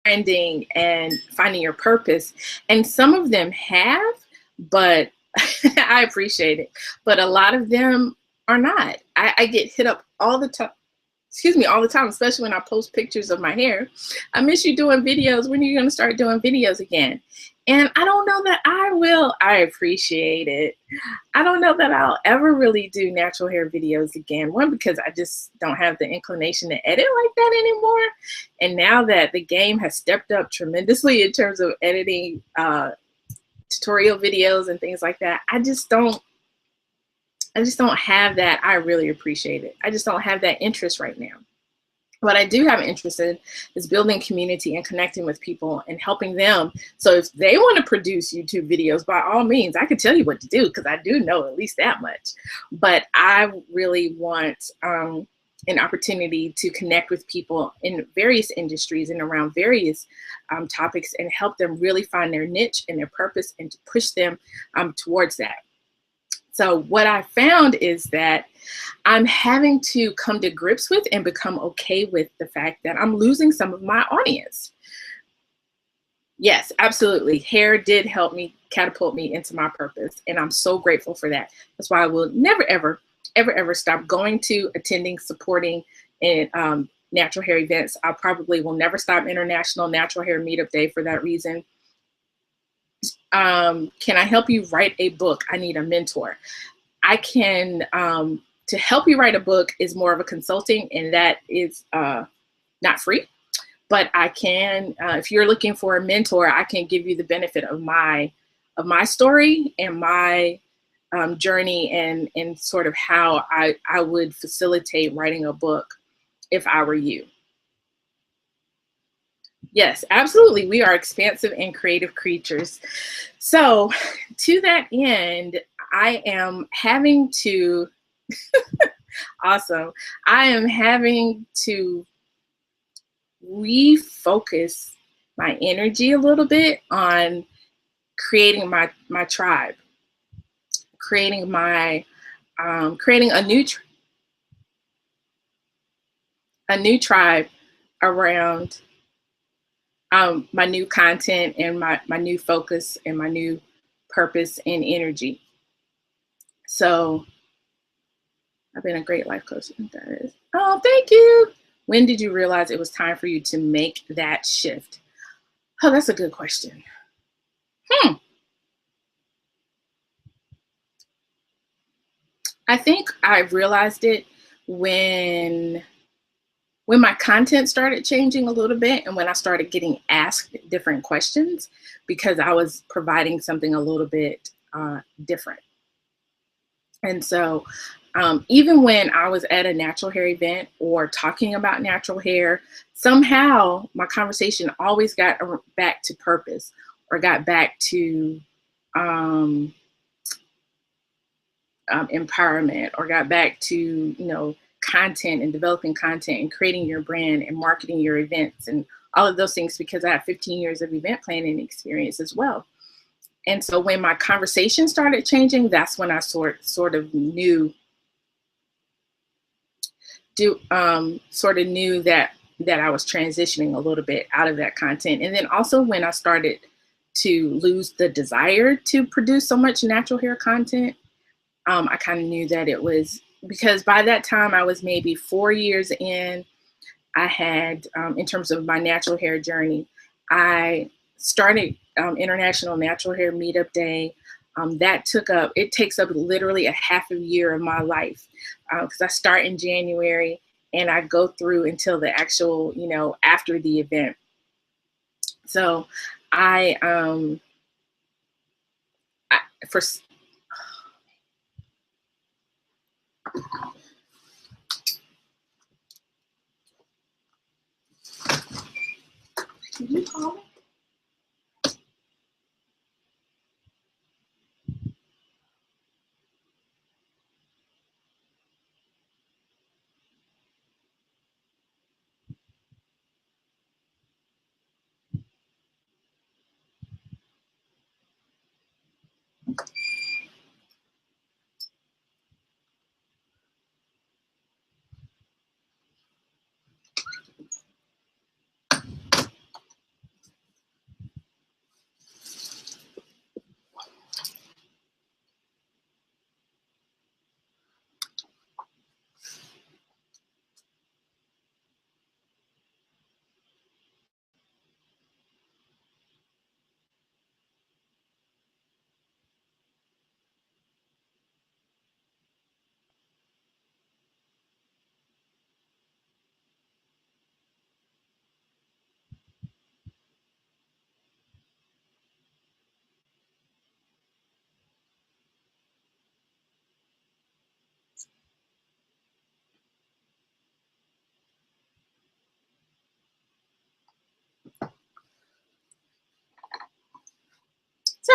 branding and finding your purpose. And some of them have, but I appreciate it. But a lot of them are not. I get hit up all the time. Excuse me, all the time, especially when I post pictures of my hair. I miss you doing videos. When are you going to start doing videos again? And I don't know that I will. I appreciate it. I don't know that I'll ever really do natural hair videos again. One, because I just don't have the inclination to edit like that anymore. And now that the game has stepped up tremendously in terms of editing tutorial videos and things like that, I just don't have that. I really appreciate it. I just don't have that interest right now. What I do have an interest in is building community and connecting with people and helping them. So if they want to produce YouTube videos, by all means, I can tell you what to do because I do know at least that much. But I really want an opportunity to connect with people in various industries and around various topics and help them really find their niche and their purpose and to push them towards that. So what I found is that I'm having to come to grips with and become okay with the fact that I'm losing some of my audience. Yes, absolutely. Hair did help me catapult me into my purpose, and I'm so grateful for that. That's why I will never, ever, ever, ever stop going to, attending, supporting, and natural hair events. I probably will never stop International Natural Hair Meetup Day for that reason. Can I help you write a book? I need a mentor. I can, to help you write a book is more of a consulting, and that is not free, but I can, if you're looking for a mentor, I can give you the benefit of my story and my journey and sort of how I would facilitate writing a book if I were you. Yes, absolutely. We are expansive and creative creatures. So to that end, I am having to, awesome. I am having to refocus my energy a little bit on creating my tribe, creating my, creating a new tribe around my new content and my new focus and my new purpose and energy. So I've been a great life coach. That is. Oh, thank you. When did you realize it was time for you to make that shift? Oh, that's a good question. I think I realized it when my content started changing a little bit and when I started getting asked different questions because I was providing something a little bit different. And so even when I was at a natural hair event or talking about natural hair, somehow my conversation always got back to purpose or got back to empowerment or got back to, content and developing content and creating your brand and marketing your events and all of those things because I have 15 years of event planning experience as well. And so when my conversation started changing, that's when I sort of knew that I was transitioning a little bit out of that content. And then also when I started to lose the desire to produce so much natural hair content, I kind of knew that it was because by that time I was maybe 4 years in. I had, in terms of my natural hair journey, I started International Natural Hair Meetup Day. It takes up literally a half a year of my life because I start in January and I go through until the actual, after the event. So Can you call me?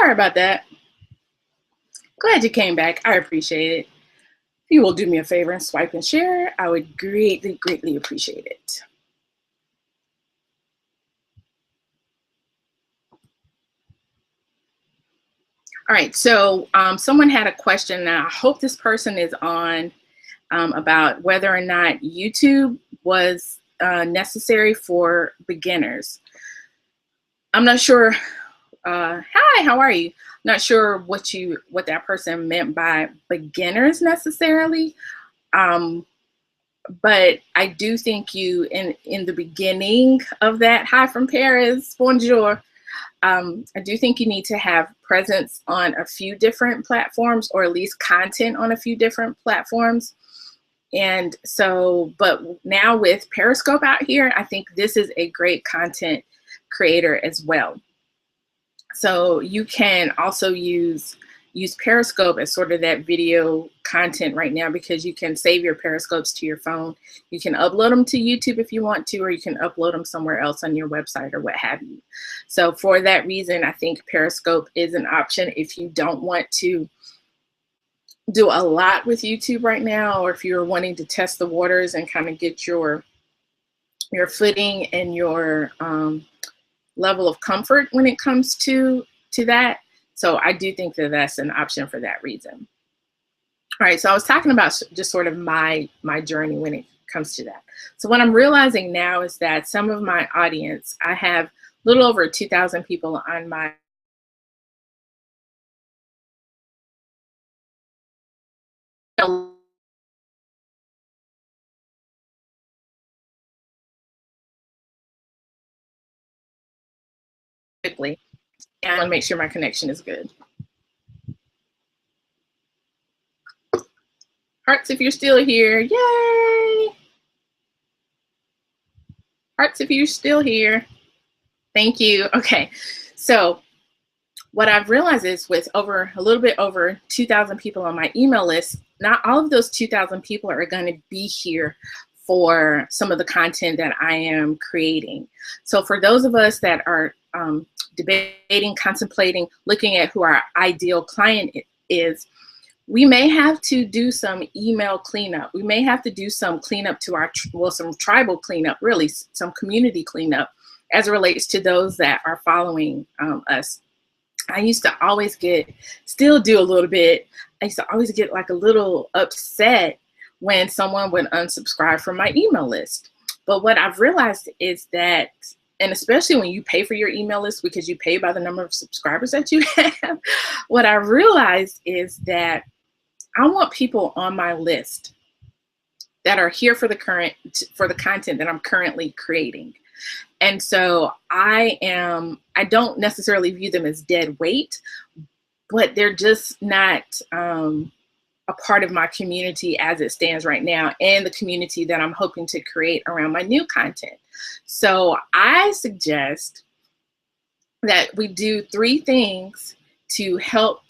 Sorry about that. Glad you came back. I appreciate it. If you will do me a favor and swipe and share, I would greatly, greatly appreciate it. All right, so someone had a question. Now, I hope this person is on about whether or not YouTube was necessary for beginners. I'm not sure. Hi, how are you? Not sure what that person meant by beginners necessarily. But I do think you in the beginning of that. Hi from Paris. Bonjour. I do think you need to have presence on a few different platforms, or at least content on a few different platforms. And so, but now with Periscope out here, I think this is a great content creator as well. So you can also use Periscope as sort of that video content right now, because you can save your Periscopes to your phone. You can upload them to YouTube if you want to, or you can upload them somewhere else on your website or what have you. So for that reason, I think Periscope is an option if you don't want to do a lot with YouTube right now, or if you're wanting to test the waters and kind of get your footing and your level of comfort when it comes to that. So I do think that that's an option for that reason. All right, so I was talking about just sort of my journey when it comes to that. So what I'm realizing now is that some of my audience, I have a little over 2,000 people on my quickly, and I want to make sure my connection is good. Hearts if you're still here. Yay! Hearts if you're still here. Thank you. Okay, so what I've realized is with a little bit over 2,000 people on my email list, not all of those 2,000 people are going to be here for some of the content that I am creating. So for those of us that are debating, contemplating, looking at who our ideal client is, we may have to do some email cleanup. We may have to do some cleanup to some tribal cleanup, really, some community cleanup as it relates to those that are following us. I used to always still do a little bit, I used to always get like a little upset when someone would unsubscribe from my email list. But what I've realized is that, and especially when you pay for your email list because you pay by the number of subscribers that you have, what I realized is that I want people on my list that are here for the content that I'm currently creating. And so I don't necessarily view them as dead weight, but they're just not a part of my community as it stands right now, and the community that I'm hoping to create around my new content. So I suggest that we do 3 things to help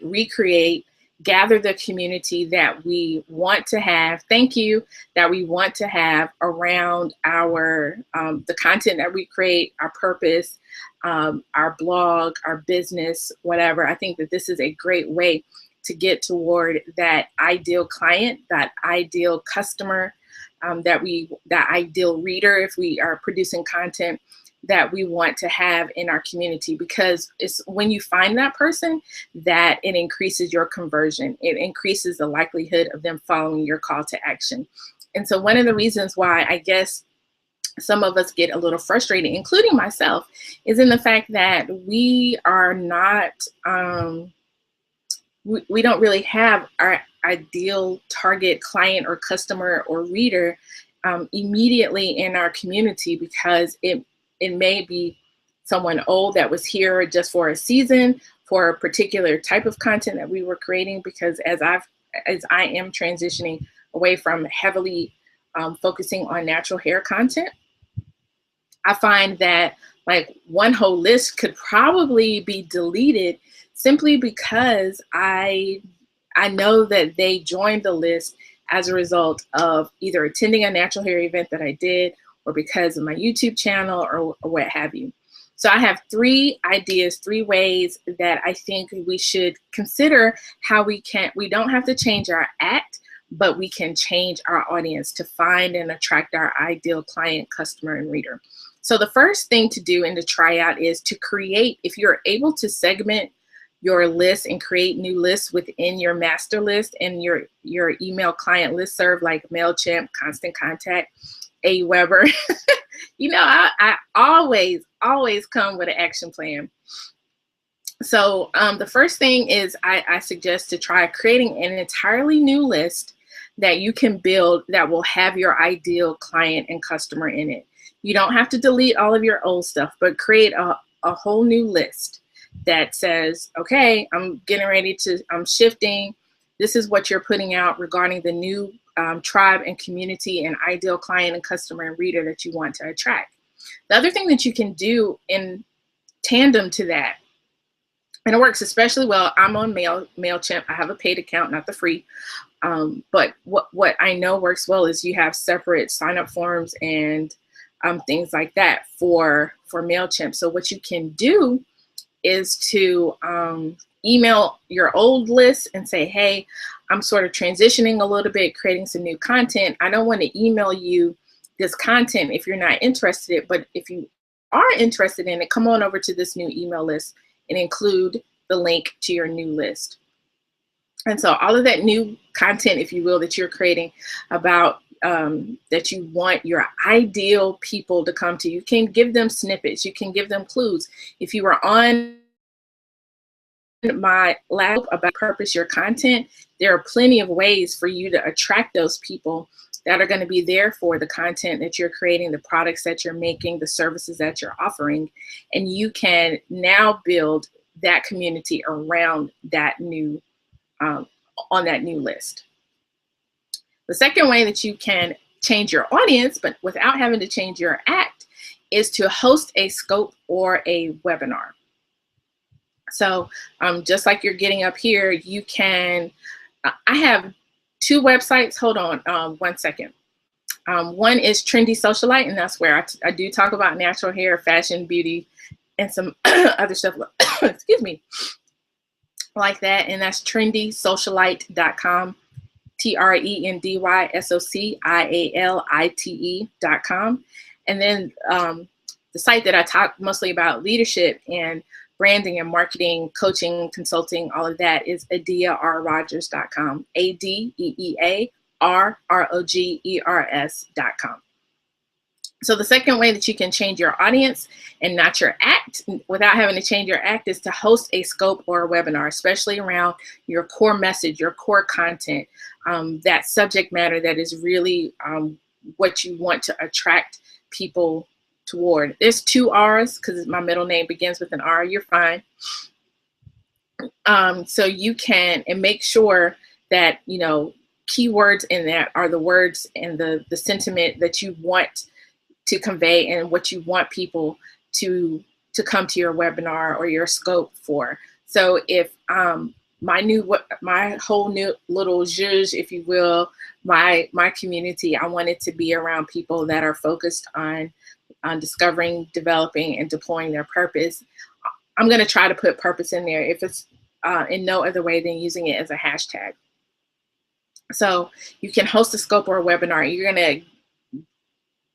recreate, gather the community that we want to have. Thank you. That we want to have around our the content that we create, our purpose, our blog, our business, whatever. I think that this is a great way to get toward that ideal client, that ideal customer, that ideal reader if we are producing content that we want to have in our community, because it's when you find that person that it increases your conversion. It increases the likelihood of them following your call to action. And so one of the reasons why I guess some of us get a little frustrated, including myself, is in the fact that we are not, we don't really have our ideal target client or customer or reader immediately in our community, because it may be someone old that was here just for a season, for a particular type of content that we were creating. Because as I am transitioning away from heavily focusing on natural hair content, I find that like one whole list could probably be deleted simply because I know that they joined the list as a result of either attending a natural hair event that I did, or because of my YouTube channel, or what have you. So I have 3 ideas, 3 ways that I think we should consider how we don't have to change our act, but we can change our audience to find and attract our ideal client, customer, and reader. So the first thing to do and to try out is to create, if you're able to segment your list and create new lists within your master list and your email client listserv like MailChimp, Constant Contact, Aweber. You know, I always come with an action plan. So the first thing is I suggest to try creating an entirely new list that you can build that will have your ideal client and customer in it. You don't have to delete all of your old stuff, but create a whole new list that says, okay, I'm shifting. This is what you're putting out regarding the new tribe and community and ideal client and customer and reader that you want to attract. The other thing that you can do in tandem to that, and it works especially well, I'm on MailChimp. I have a paid account, not the free. But what I know works well is you have separate sign-up forms and things like that for MailChimp. So what you can do is to email your old list and say, hey, I'm sort of transitioning a little bit, creating some new content. I don't want to email you this content if you're not interested in it, but if you are interested in it, come on over to this new email list and include the link to your new list. And so all of that new content, if you will, that you're creating about that you want your ideal people to come to, you can give them snippets, you can give them clues. If you were on my lab about purpose your content, there are plenty of ways for you to attract those people that are going to be there for the content that you're creating, the products that you're making, the services that you're offering. And you can now build that community around that new, on that new list. The second way that you can change your audience, but without having to change your act, is to host a scope or a webinar. So just like you're getting up here, you can, I have 2 websites. Hold on 1 second. One is Trendy Socialite, and that's where I do talk about natural hair, fashion, beauty, and some other stuff, excuse me, like that. And that's trendysocialite.com, TRENDYSOCIALITE.com. And then the site that I talk mostly about leadership and branding and marketing, coaching, consulting, all of that is AdeeaRrogers.com, ADEEARROGERS.com. So the second way that you can change your audience and not your act without having to change your act is to host a scope or a webinar, especially around your core message, your core content, that subject matter that is really what you want to attract people toward. There's 2 R's because my middle name begins with an R. You're fine. So you can, and make sure that, you know, keywords in that are the words and the sentiment that you want to convey and what you want people to come to your webinar or your scope for. So if my whole new little zhuzh, if you will, my community, I want it to be around people that are focused on discovering, developing, and deploying their purpose. I'm going to try to put purpose in there if it's in no other way than using it as a hashtag. So you can host a scope or a webinar. You're going to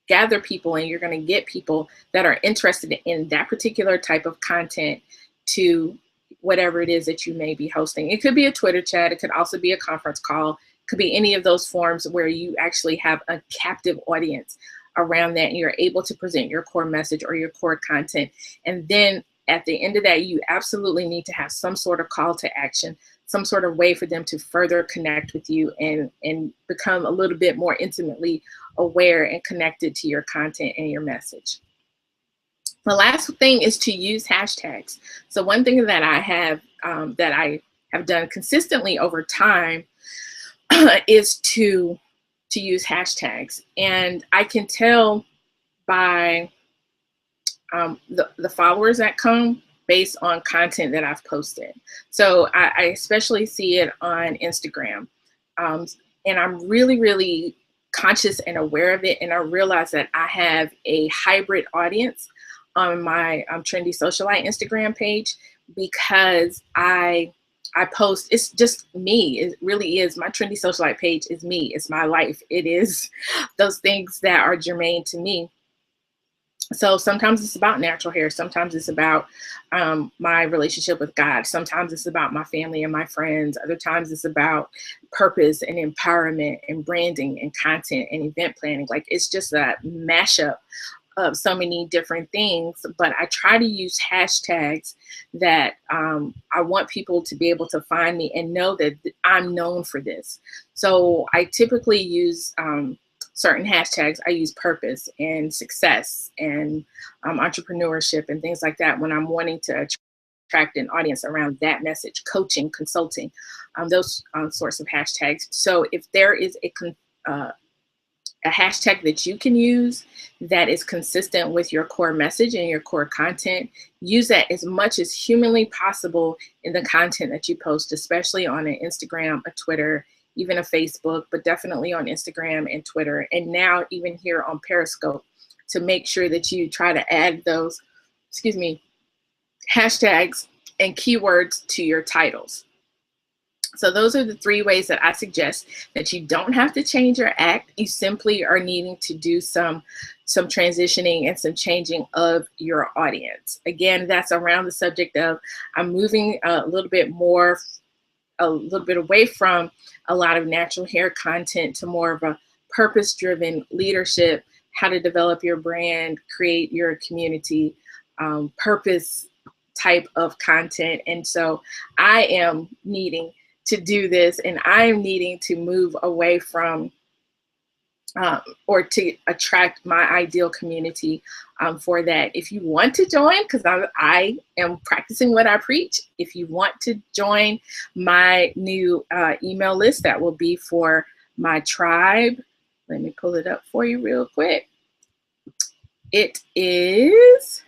gather people and you're going to get people that are interested in that particular type of content to whatever it is that you may be hosting. It could be a Twitter chat. It could also be a conference call. It could be any of those forms where you actually have a captive audience around that and you're able to present your core message or your core content. And then at the end of that, you absolutely need to have some sort of call to action, some sort of way for them to further connect with you and become a little bit more intimately aware and connected to your content and your message. The last thing is to use hashtags. So one thing that I have done consistently over time is to use hashtags. And I can tell by the followers that come based on content that I've posted. So I especially see it on Instagram. And I'm really, really conscious and aware of it. And I realize that I have a hybrid audience on my Trendy Socialite Instagram page, because I post, it's just me. It really is. My Trendy Socialite page is me. It's my life. It is those things that are germane to me. So sometimes it's about natural hair. Sometimes it's about my relationship with God. Sometimes it's about my family and my friends. Other times it's about purpose and empowerment and branding and content and event planning. Like, it's just a mashup of so many different things, but I try to use hashtags that I want people to be able to find me and know that I'm known for this. So I typically use certain hashtags. I use purpose and success and entrepreneurship and things like that when I'm wanting to attract an audience around that message, coaching, consulting, those sorts of hashtags. So if there is a hashtag that you can use that is consistent with your core message and your core content, use that as much as humanly possible in the content that you post, especially on an Instagram, a Twitter, even a Facebook, but definitely on Instagram and Twitter, and now even here on Periscope, to make sure that you try to add those, hashtags and keywords to your titles. So those are the 3 ways that I suggest that you don't have to change your act. You simply are needing to do some transitioning and some changing of your audience. Again, that's around the subject of, I'm moving a little bit away from a lot of natural hair content to more of a purpose-driven leadership, how to develop your brand, create your community, purpose type of content. And so I am needing to do this, and I'm needing to move away from or to attract my ideal community for that. If you want to join, because I am practicing what I preach, if you want to join my new email list, that will be for my tribe. Let me pull it up for you real quick. It is...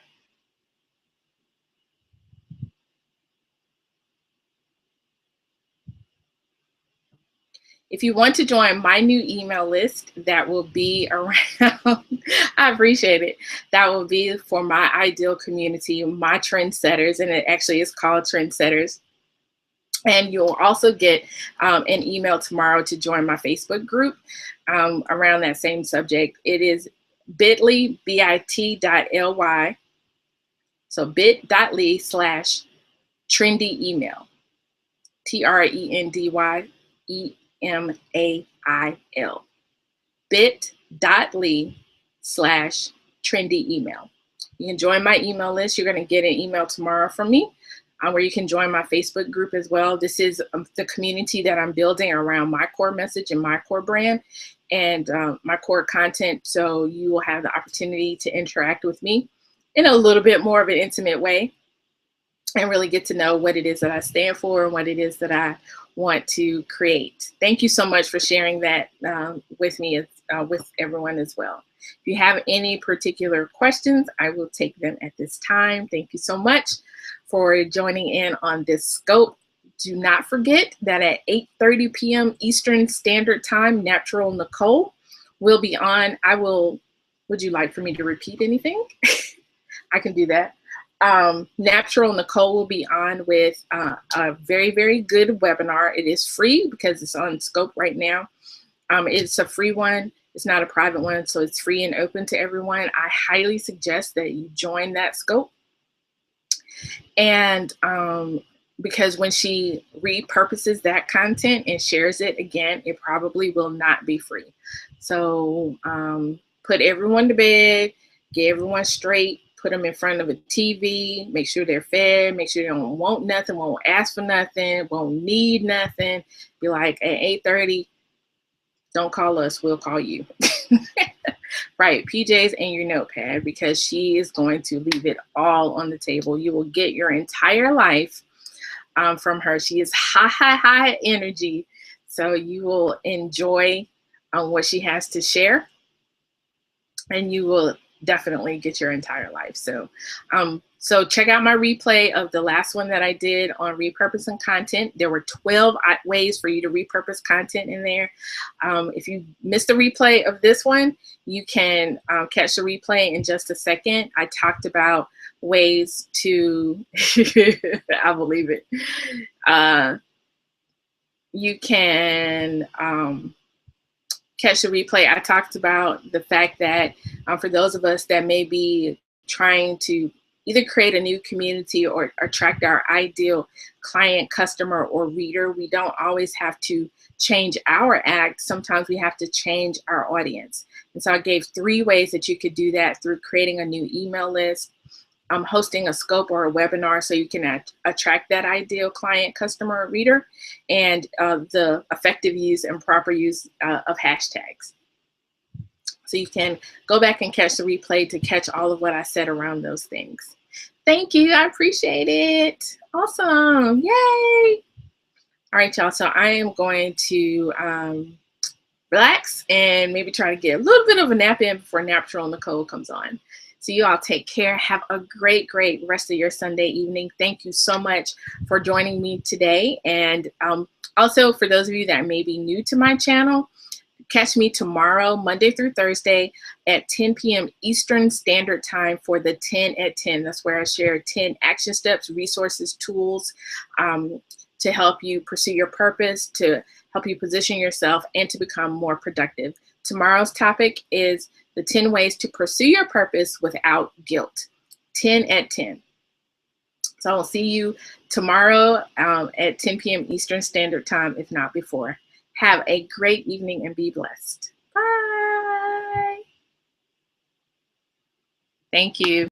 If you want to join my new email list, that will be around, I appreciate it. That will be for my ideal community, my trendsetters, and it actually is called Trendsetters. And you'll also get an email tomorrow to join my Facebook group around that same subject. It is bit.ly, bit.ly, so bit.ly/trendy email, TRENDYEMAIL, bit.ly/trendy email. You can join my email list. You're going to get an email tomorrow from me where you can join my Facebook group as well. This is the community that I'm building around my core message and my core brand and my core content. So you will have the opportunity to interact with me in a little bit more of an intimate way and really get to know what it is that I stand for and what it is that I want to create. Thank you so much for sharing that with me, with everyone as well. If you have any particular questions, I will take them at this time. Thank you so much for joining in on this scope. Do not forget that at 8:30 p.m. Eastern Standard Time, Natural Nicole will be on. Would you like for me to repeat anything? I can do that. Natural Nicole will be on with a very, very good webinar. It is free because it's on Scope right now. It's a free one. It's not a private one, so it's free and open to everyone. I highly suggest that you join that Scope. And because when she repurposes that content and shares it again, it probably will not be free. So put everyone to bed, get everyone straight, put them in front of a TV, make sure they're fed, make sure they don't want nothing, won't ask for nothing, won't need nothing. Be like, at 8:30, don't call us, we'll call you. Right, PJs and your notepad, because she is going to leave it all on the table. You will get your entire life from her. She is high energy, so you will enjoy what she has to share, and you will definitely get your entire life. So check out my replay of the last one that I did on repurposing content. There were 12 ways for you to repurpose content in there. If you missed the replay of this one, you can catch the replay in just a second. I talked about ways to, I believe it. You can catch the replay. I talked about the fact that for those of us that may be trying to either create a new community or attract our ideal client, customer, or reader, we don't always have to change our act. Sometimes we have to change our audience. And so I gave 3 ways that you could do that: through creating a new email list, hosting a scope or a webinar so you can attract that ideal client, customer, or reader, and the effective use and proper use of hashtags. So you can go back and catch the replay to catch all of what I said around those things. Thank you. I appreciate it. Awesome. Yay. All right, y'all. So I am going to relax and maybe try to get a little bit of a nap in before Natural Nicole comes on. So you all take care. Have a great, great rest of your Sunday evening. Thank you so much for joining me today. And also, for those of you that may be new to my channel, catch me tomorrow, Monday through Thursday at 10 p.m. Eastern Standard Time for the 10 at 10. That's where I share 10 action steps, resources, tools to help you pursue your purpose, to help you position yourself, and to become more productive. Tomorrow's topic is the 10 ways to pursue your purpose without guilt. 10 at 10. So I will see you tomorrow at 10 p.m. Eastern Standard Time, if not before. Have a great evening and be blessed. Bye. Thank you.